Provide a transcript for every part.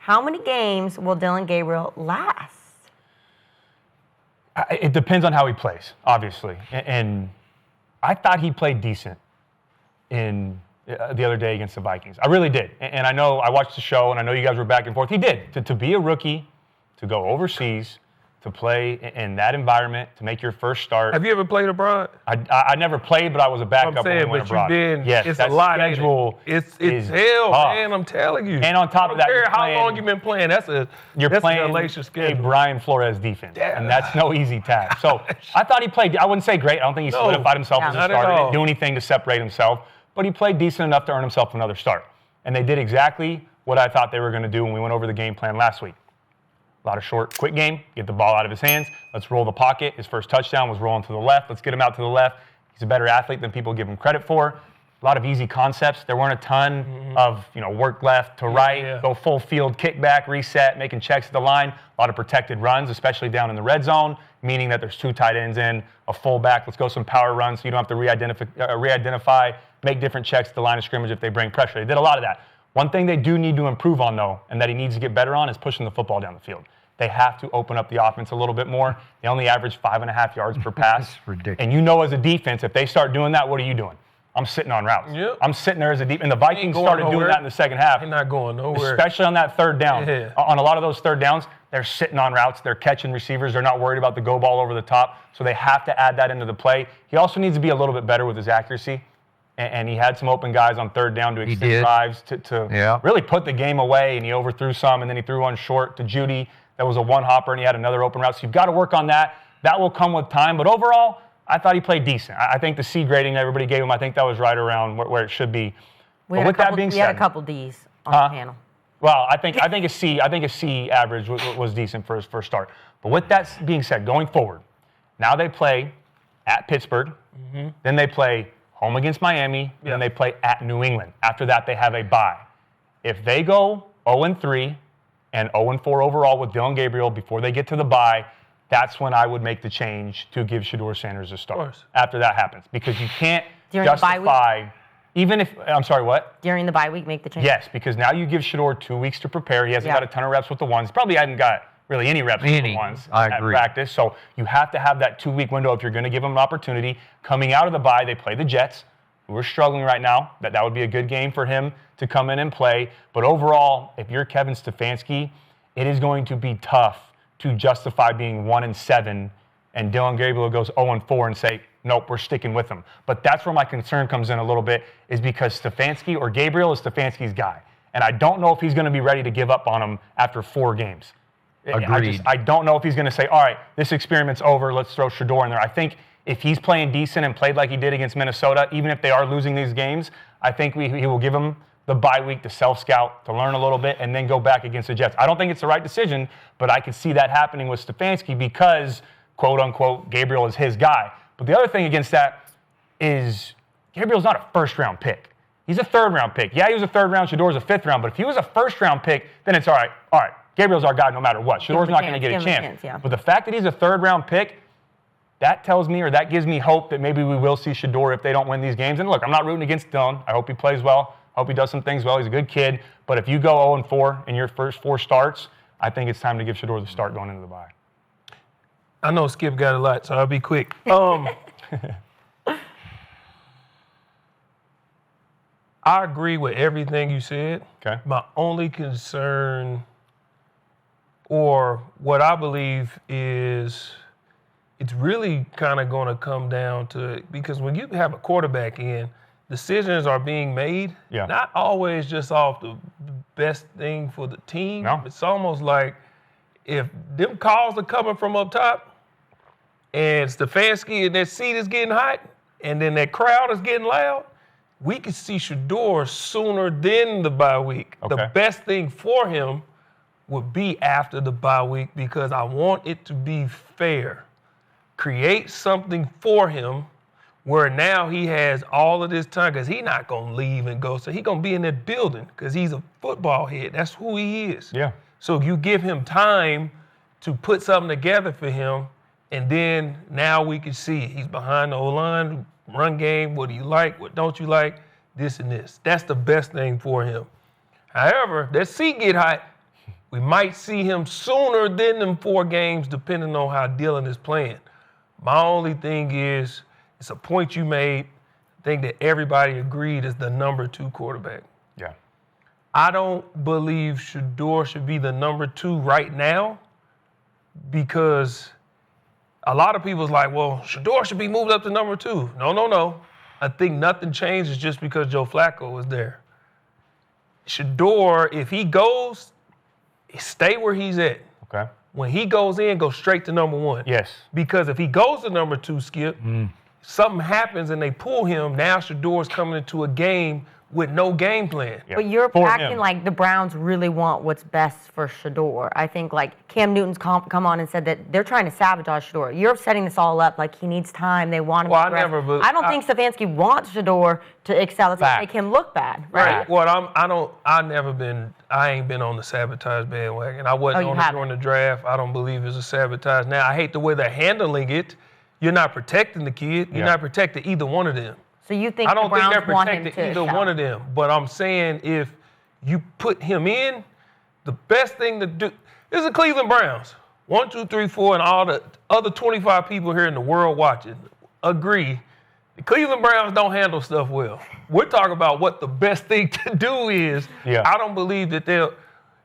How many games will Dillon Gabriel last? It depends on how he plays, obviously. And I thought he played decent in the other day against the Vikings. I really did. And I know I watched the show, and I know you guys were back and forth. He did. To be a rookie, to go overseas, to play in that environment, to make your first start. Have you ever played abroad? I never played, but I was a backup when I went abroad. Yes, it's a lot. Schedule it's hell, man. I'm telling you. And on top of that, you're how long you've been playing. That's a Brian Flores defense, and that's no easy task. So I thought he played. I wouldn't say great. I don't think he solidified himself as a starter. He didn't do anything to separate himself, but he played decent enough to earn himself another start. And they did exactly what I thought they were going to do when we went over the game plan last week. A lot of short, quick game, get the ball out of his hands. Let's roll the pocket. His first touchdown was rolling to the left. Let's get him out to the left. He's a better athlete than people give him credit for. A lot of easy concepts. There weren't a ton of, work left to right, go full field, kickback, reset, making checks at the line. A lot of protected runs, especially down in the red zone, meaning that there's two tight ends in, a fullback. Let's go some power runs so you don't have to re-identify, make different checks at the line of scrimmage if they bring pressure. They did a lot of that. One thing they do need to improve on, though, and that he needs to get better on, is pushing the football down the field. They have to open up the offense a little bit more. They only average 5.5 yards per pass. It's ridiculous. And as a defense, if they start doing that, what are you doing? I'm sitting on routes. Yep. I'm sitting there as a deep. And the Vikings started doing that in the second half. They're not going nowhere. Especially on that third down. Yeah. On a lot of those third downs, they're sitting on routes. They're catching receivers. They're not worried about the go ball over the top. So they have to add that into the play. He also needs to be a little bit better with his accuracy. And he had some open guys on third down to extend drives to really put the game away. And he overthrew some, and then he threw one short to Judy. That was a one-hopper, and he had another open route. So you've got to work on that. That will come with time. But overall, I thought he played decent. I think the C grading that everybody gave him, I think that was right around where it should be. We had a couple Ds on the panel. Well, I think a C average was decent for his first start. But with that being said, going forward, now they play at Pittsburgh. Then they play home against Miami. And then they play at New England. After that, they have a bye. If they go 0-3 and 0-4 overall with Dillon Gabriel before they get to the bye, that's when I would make the change to give Shedeur Sanders a start. After that happens. Because you can't justify, even if, I'm sorry, what? During the bye week, make the change? Yes, because now you give Sheduer 2 weeks to prepare. He hasn't got a ton of reps with the ones. He probably hadn't got really any reps with the ones at practice. So you have to have that 2-week window if you're going to give him an opportunity. Coming out of the bye, they play the Jets, who are struggling right now. That would be a good game for him to come in and play. But overall, if you're Kevin Stefanski, it is going to be tough to justify being 1-7 and Dillon Gabriel goes 0-4 and say, nope, we're sticking with him. But that's where my concern comes in a little bit, is because Stefanski or Gabriel is Stefanski's guy. And I don't know if he's going to be ready to give up on him after 4 games. Agreed. I don't know if he's going to say, all right, this experiment's over, let's throw Sheduer in there. I think if he's playing decent and played like he did against Minnesota, even if they are losing these games, I think he will give him the bye week to self-scout, to learn a little bit, and then go back against the Jets. I don't think it's the right decision, but I could see that happening with Stefanski because, quote-unquote, Gabriel is his guy. But the other thing against that is Gabriel's not a first-round pick. He's a third-round pick. Yeah, he was a third-round. Sheduer's a fifth-round. But if he was a first-round pick, then it's all right, Gabriel's our guy no matter what. Sheduer's not going to get a chance. But the fact that he's a third-round pick, that tells me, or that gives me hope that maybe we will see Sheduer if they don't win these games. And look, I'm not rooting against Dillon. I hope he plays well. I hope he does some things well. He's a good kid. But if you go 0-4 in your first 4 starts, I think it's time to give Sheduer the start going into the bye. I know Skip got a lot, so I'll be quick. I agree with everything you said. Okay. My only concern, or what I believe is, it's really kind of going to come down to, because when you have a quarterback in, decisions are being made, not always just off the best thing for the team. No. It's almost like if them calls are coming from up top and Stefanski and that seat is getting hot and then that crowd is getting loud, we could see Sheduer sooner than the bye week. Okay. The best thing for him would be after the bye week because I want it to be fair. Create something for him where now he has all of this time, because he's not going to leave and go. So he's going to be in that building because he's a football head. That's who he is. Yeah. So you give him time to put something together for him, and then now we can see he's behind the O-line, run game, what do you like, what don't you like, this and this. That's the best thing for him. However, that seat get hot, We might see him sooner than them 4 games, depending on how Dillon is playing. My only thing is, it's a point you made, I think that everybody agreed is the number 2 quarterback. Yeah. I don't believe Sheduer should be the number 2 right now because a lot of people's like, well, Sheduer should be moved up to number 2. No. I think nothing changes just because Joe Flacco is there. Sheduer, if he goes, stay where he's at. Okay. When he goes in, go straight to number 1. Yes. Because if he goes to number 2, Skip, something happens and they pull him, now Sheduer's coming into a game with no game plan. Yeah. But you're For acting him. like the Browns really want what's best for Sheduer. I think like Cam Newton's come on and said that they're trying to sabotage Sheduer. You're setting this all up like he needs time. They want him to progress. I don't think Stefanski wants Sheduer to excel. It's like make him look bad, right? Well, I ain't been on the sabotage bandwagon. I wasn't on it during the draft. I don't believe it's a sabotage. Now, I hate the way they're handling it. You're not protecting the kid. You're not protecting either one of them. So you think I don't the think Browns they're want him protecting to either one of them. But I'm saying if you put him in, the best thing to do is the Cleveland Browns. 1, 2, 3, 4, and all the other 25 people here in the world watching agree. The Cleveland Browns don't handle stuff well. We're talking about what the best thing to do is. Yeah. I don't believe that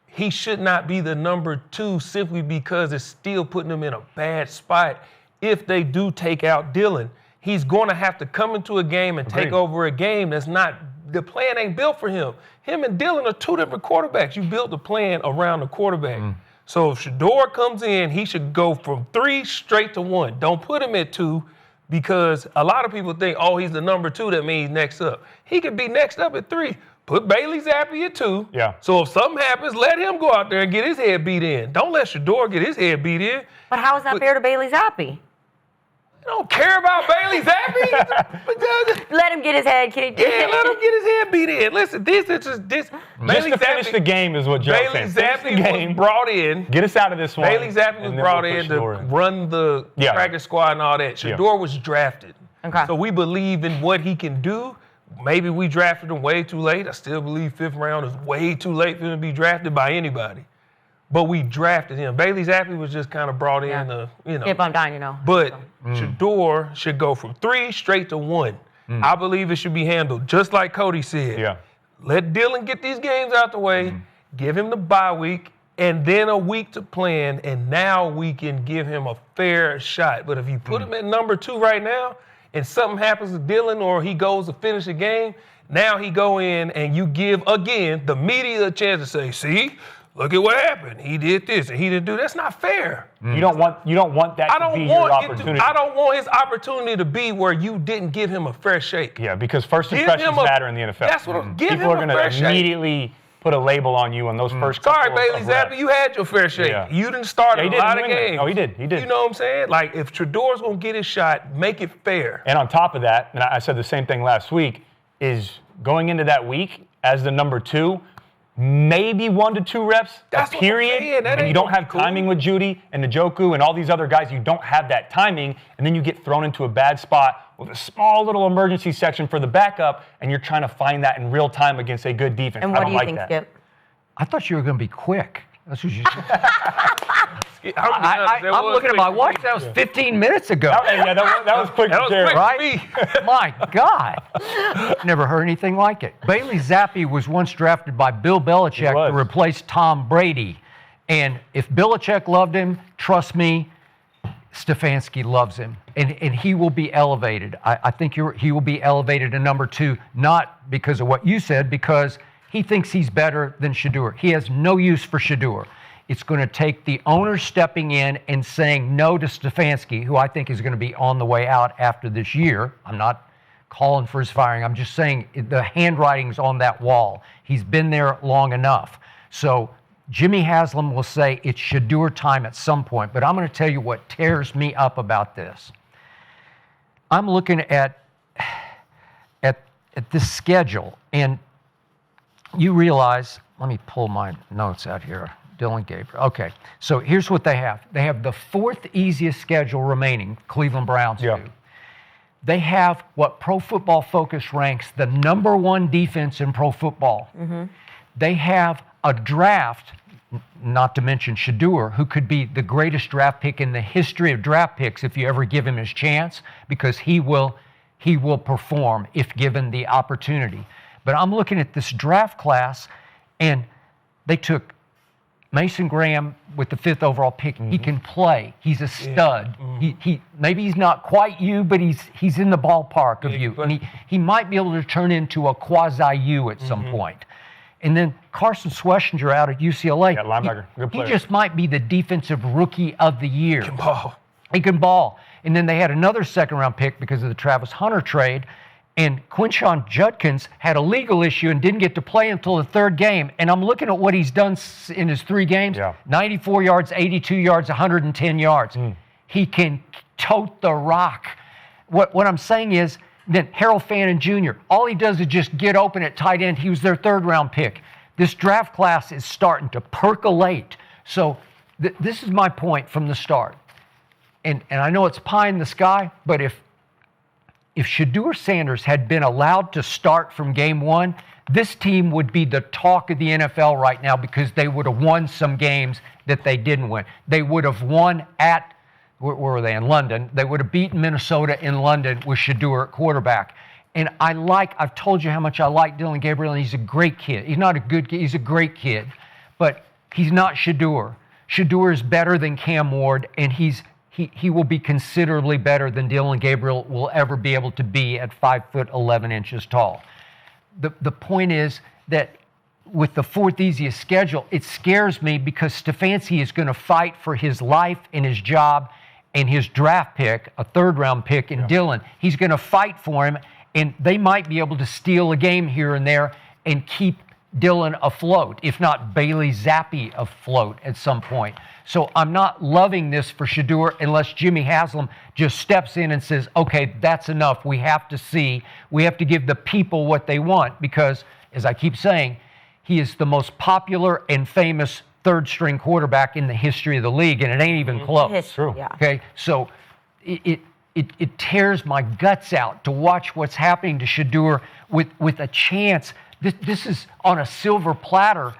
he should not be the number 2 simply because it's still putting him in a bad spot if they do take out Dillon. He's going to have to come into a game and take over a game that's not, the plan ain't built for him. Him and Dillon are 2 different quarterbacks. You built the plan around the quarterback. So if Sheduer comes in, he should go from 3 straight to 1. Don't put him at 2 because a lot of people think, oh, he's the number 2, that means next up. He could be next up at 3. Put Bailey Zappi at 2. Yeah. So if something happens, let him go out there and get his head beat in. Don't let Sheduer get his head beat in. But how is that fair to Bailey Zappi? You don't care about Bailey Zappi? Let him get his head kicked. Yeah, let him get his head beat in. Listen, this. Just Bailey to finish the game is what Joe Bailey said. Zappi was brought in. Get us out of this one. Bailey Zappi was brought in to run the practice squad and all that. Sheduer was drafted. Okay. So we believe in what he can do. Maybe we drafted him way too late. I still believe 5th round is way too late for him to be drafted by anybody. But we drafted him. Bailey Zappi was just kind of brought in to, If I'm dying, But Sheduer should go from 3 straight to 1. I believe it should be handled just like Cody said. Yeah. Let Dillon get these games out the way, give him the bye week, and then a week to plan, and now we can give him a fair shot. But if you put him at number 2 right now, and something happens to Dillon or he goes to finish a game, now he go in and you give, again, the media a chance to say, see, look at what happened. He did this and he didn't do that. That's not fair. You don't want that to be your opportunity. I don't want his opportunity to be where you didn't give him a fair shake. Yeah, because first impressions matter in the NFL. That's what I'm giving him. People are going to immediately put a label on you on those first couple Sorry, Bailey Zappi, you had your fair shake. Yeah. You didn't start a lot of games. Oh, he did. He did. You know what I'm saying? Like, if Sheduer's going to get his shot, make it fair. And on top of that, and I said the same thing last week, is going into that week as the number 2, maybe 1 to 2 reps, That's a period, and you don't have timing with Judy and Njoku and all these other guys. You don't have that timing, and then you get thrown into a bad spot with a small little emergency section for the backup, and you're trying to find that in real time against a good defense. And what do you think, Skip? I thought you were going to be quick. That's what you said. I'm looking at my watch. That was 15 minutes ago. That was quick. That was quick, right? My God. Never heard anything like it. Bailey Zappi was once drafted by Bill Belichick to replace Tom Brady. And if Belichick loved him, trust me, Stefanski loves him. And he will be elevated. I think he will be elevated to number 2, not because of what you said, because he thinks he's better than Sheduer. He has no use for Sheduer. It's going to take the owner stepping in and saying no to Stefanski, who I think is going to be on the way out after this year. I'm not calling for his firing. I'm just saying the handwriting's on that wall. He's been there long enough. So Jimmy Haslam will say it's Sheduer time at some point. But I'm going to tell you what tears me up about this. I'm looking at this schedule, and you realize, let me pull my notes out here. Dillon Gabriel. Okay, so here's what they have. They have the 4th easiest schedule remaining, Cleveland Browns do. They have what Pro Football Focus ranks the number 1 defense in pro football. They have a draft, not to mention Sheduer, who could be the greatest draft pick in the history of draft picks if you ever give him his chance, because he will perform if given the opportunity. But I'm looking at this draft class, and they took Mason Graham with the 5th overall pick. He can play. He's a stud. He maybe he's not quite you, but he's in the ballpark of you. And he might be able to turn into a quasi-you at some point. And then Carson Schlesinger out at UCLA. Yeah, linebacker. Good player. He just might be the defensive rookie of the year. He can ball. He can ball. And then they had another 2nd-round pick because of the Travis Hunter trade. And Quinshon Judkins had a legal issue and didn't get to play until the 3rd game. And I'm looking at what he's done in his 3 games. 94 yards, 82 yards, 110 yards. He can tote the rock. What I'm saying is, then Harold Fannin Jr., all he does is just get open at tight end. He was their 3rd-round pick. This draft class is starting to percolate. So this is my point from the start. And I know it's pie in the sky, but if Shedeur Sanders had been allowed to start from game 1, this team would be the talk of the NFL right now because they would have won some games that they didn't win. They would have won at, where were they, in London. They would have beaten Minnesota in London with Sheduer at quarterback. And I've told you how much I like Dillon Gabriel, and he's a great kid. He's not a good kid, he's a great kid. But he's not Sheduer. Sheduer is better than Cam Ward, and he will be considerably better than Dillon Gabriel will ever be able to be at 5'11" tall. The point is that with the 4th easiest schedule, it scares me because Stefanski is going to fight for his life and his job and his draft pick, a 3rd-round pick in Dillon. He's going to fight for him, and they might be able to steal a game here and there and keep Dillon afloat, if not Bailey Zappi afloat at some point. So I'm not loving this for Sheduer unless Jimmy Haslam just steps in and says, okay, that's enough. We have to give the people what they want because, as I keep saying, he is the most popular and famous 3rd-string quarterback in the history of the league, and it ain't even close. True. Yeah. Okay, so it tears my guts out to watch what's happening to Sheduer with a chance. This is on a silver platter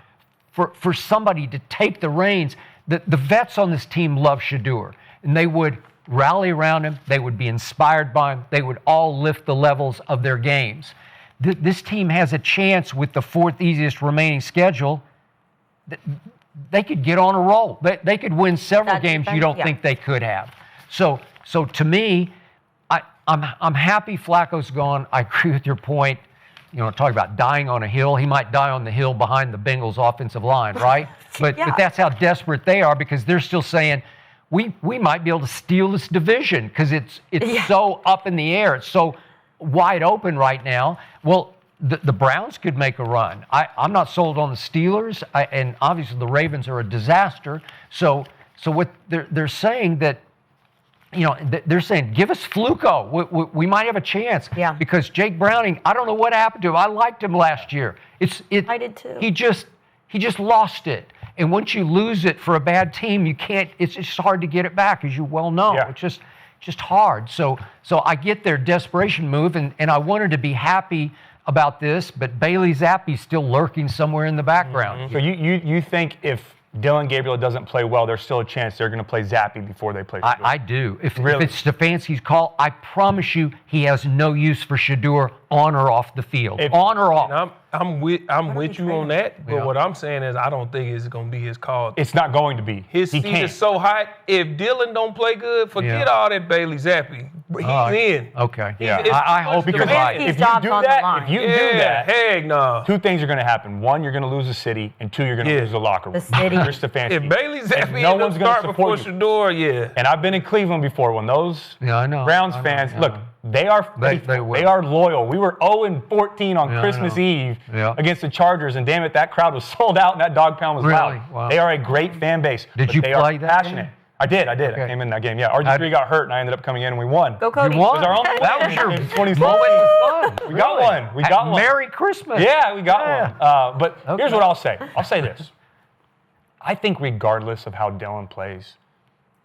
for somebody to take the reins. The vets on this team love Sheduer, and they would rally around him. They would be inspired by him. They would all lift the levels of their games. This team has a chance with the 4th easiest remaining schedule. They could get on a roll. They could win several games you don't think they could have. So to me, I'm happy Flacco's gone. I agree with your point. Talk about dying on a hill. He might die on the hill behind the Bengals offensive line, right? But that's how desperate they are because they're still saying, we might be able to steal this division because it's so up in the air. It's so wide open right now. Well, the Browns could make a run. I'm not sold on the Steelers, and obviously the Ravens are a disaster. So what they're saying that, they're saying, give us Flacco. We might have a chance. Yeah. Because Jake Browning, I don't know what happened to him. I liked him last year. I did too. He just lost it. And once you lose it for a bad team, you can't. It's just hard to get it back, as you well know. Yeah. It's just hard. So I get their desperation move, and I wanted to be happy about this, but Bailey Zappi's still lurking somewhere in the background. So you think if Dillon Gabriel doesn't play well, there's still a chance they're going to play Zappi before they play Sheduer? I do. If it's Stefanski's call, I promise you he has no use for Sheduer on or off the field. On or off. I'm with you on that, but what I'm saying is I don't think it's going to be his call. It's not going to be. His seat is so hot. If Dillon don't play good, forget all that Bailey Zappi. He's in. Okay. I hope you're right. If you do that, heck no. 2 things are going to happen. 1, you're going to lose the city, and 2, you're going to lose the locker room. The city. You're Stefanski. If Bailey Zappi no one's going to before support you. Sheduer, And I've been in Cleveland before when those I know. Browns fans, look, they are faithful. They are loyal. We were 0-14 on Christmas Eve against the Chargers, and damn it, that crowd was sold out and that dog pound was loud. Wow. They are a great fan base. Did you they play are that passionate. game? I did. Okay. I came in that game. Yeah, RG3 got hurt, and I ended up coming in, and we won. Go Cody. You won? It was our only That was your in 2016. moment of fun. We got one. We got one. Merry Christmas. Yeah, we got one. But here's what I'll say. I'll say this. I think regardless of how Dillon plays,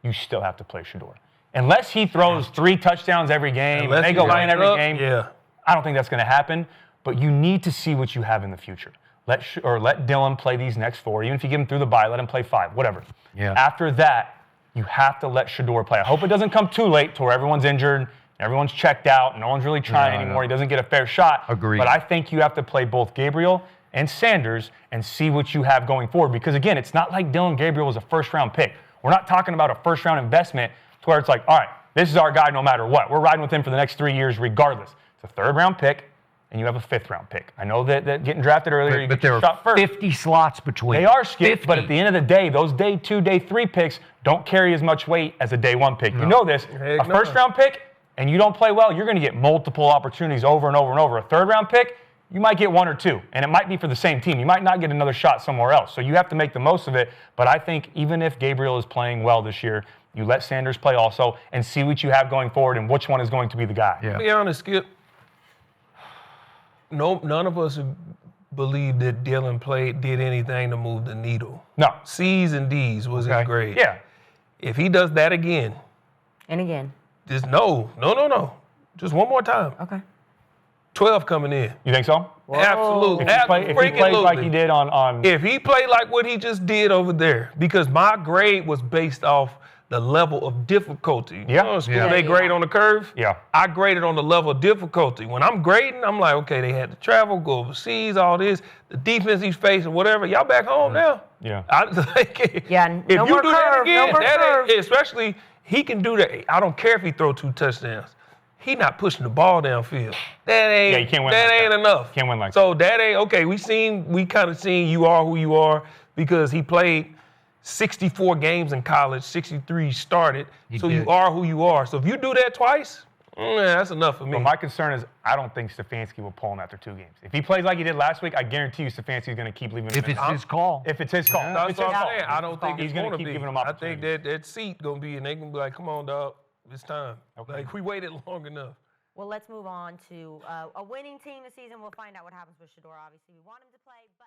you still have to play Sheduer. Unless he throws 3 touchdowns every game, and they go win every game, I don't think that's going to happen. But you need to see what you have in the future. let Dillon play these next 4. Even if you give him through the bye, let him play 5, whatever. Yeah. After that, you have to let Sheduer play. I hope it doesn't come too late to where everyone's injured, everyone's checked out, no one's really trying anymore. He doesn't get a fair shot. Agreed. But I think you have to play both Gabriel and Sanders and see what you have going forward. Because, again, it's not like Dillon Gabriel was a first-round pick. We're not talking about a first-round investment to where it's like, all right, this is our guy no matter what. We're riding with him for the next 3 years regardless. It's a third-round pick, and you have a fifth-round pick. I know that getting drafted earlier, you but get there your shot are first. 50 slots between. They are, Skip, 50. but at the end of the day, those day 2, day 3 picks don't carry as much weight as a day 1 pick. No. You know this. A first-round pick, and you don't play well, you're going to get multiple opportunities over and over and over. A third-round pick, you might get 1 or 2, and it might be for the same team. You might not get another shot somewhere else. So you have to make the most of it. But I think even if Gabriel is playing well this year, you let Sanders play also and see what you have going forward and which one is going to be the guy. To be honest, Skip, none of us believe that Dillon did anything to move the needle. No. C's and D's was his grade. Yeah. If he does that again. And again. Just no. Just one more time. Okay. 12 coming in. You think so? Whoa. Absolutely. If he plays like he did on... If he played like what he just did over there, because my grade was based off the level of difficulty. Yeah. You know, school, they grade on the curve. Yeah. I graded on the level of difficulty. When I'm grading, I'm like, okay, they had to travel, go overseas, all this, the defense he's facing, whatever. Y'all back home now. Yeah. If you more do curve, that again, especially he can do that. I don't care if he throw 2 touchdowns. He not pushing the ball downfield. That ain't. you can't win that like ain't that. enough. Can't win like so that ain't okay. We kind of seen you are who you are because he played 64 games in college, 63 started. You are who you are. So if you do that twice, that's enough for me. But my concern is I don't think Stefanski will pull him after 2 games. If he plays like he did last week, I guarantee you Stefanski's going to keep leaving him. If it's his call. If it's his call. That's what I'm saying. I don't think he's going to keep giving him I opportunities. think that seat going to be, and they going to be like, come on, dog. It's time. Okay. Like, we waited long enough. Well, let's move on to a winning team this season. We'll find out what happens with Sheduer. Obviously, we want him to play, but...